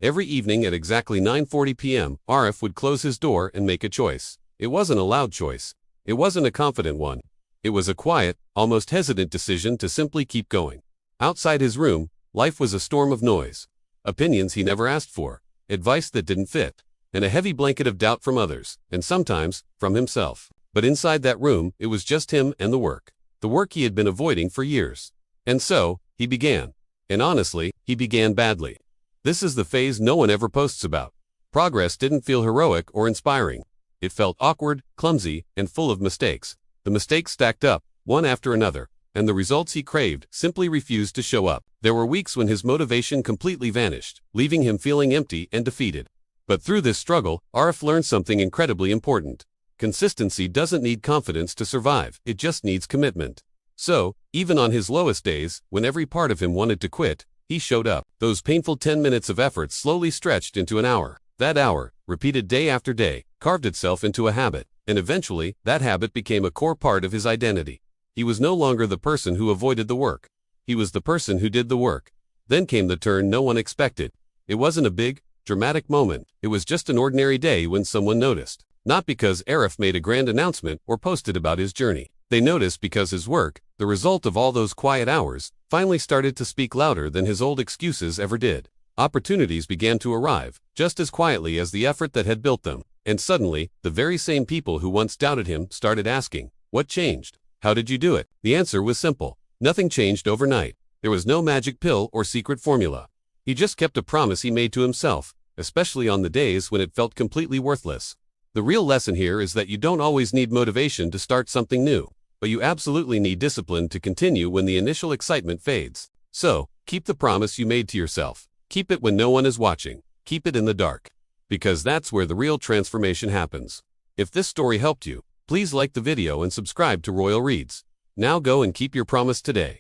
Every evening at exactly 9:40 p.m., Arif would close his door and make a choice. It wasn't a loud choice. It wasn't a confident one. It was a quiet, almost hesitant decision to simply keep going. Outside his room, life was a storm of noise. Opinions he never asked for, advice that didn't fit, and a heavy blanket of doubt from others, and sometimes, from himself. But inside that room, it was just him and the work he had been avoiding for years. And so, he began. And honestly, he began badly. This is the phase no one ever posts about. Progress didn't feel heroic or inspiring. It felt awkward, clumsy, and full of mistakes. The mistakes stacked up, one after another, and the results he craved simply refused to show up. There were weeks when his motivation completely vanished, leaving him feeling empty and defeated. But through this struggle, Arif learned something incredibly important. Consistency doesn't need confidence to survive, it just needs commitment. So, even on his lowest days, when every part of him wanted to quit, he showed up. Those painful 10 minutes of effort slowly stretched into an hour. That hour, repeated day after day, carved itself into a habit, and eventually, that habit became a core part of his identity. He was no longer the person who avoided the work. He was the person who did the work. Then came the turn no one expected. It wasn't a big, dramatic moment. It was just an ordinary day when someone noticed. Not because Arif made a grand announcement or posted about his journey. They noticed because his work, the result of all those quiet hours, finally started to speak louder than his old excuses ever did. Opportunities began to arrive, just as quietly as the effort that had built them. And suddenly, the very same people who once doubted him started asking, "What changed? How did you do it?" The answer was simple. Nothing changed overnight. There was no magic pill or secret formula. He just kept a promise he made to himself, especially on the days when it felt completely worthless. The real lesson here is that you don't always need motivation to start something new, but you absolutely need discipline to continue when the initial excitement fades. So, keep the promise you made to yourself. Keep it when no one is watching. Keep it in the dark. Because that's where the real transformation happens. If this story helped you, please like the video and subscribe to Royal Reads. Now go and keep your promise today.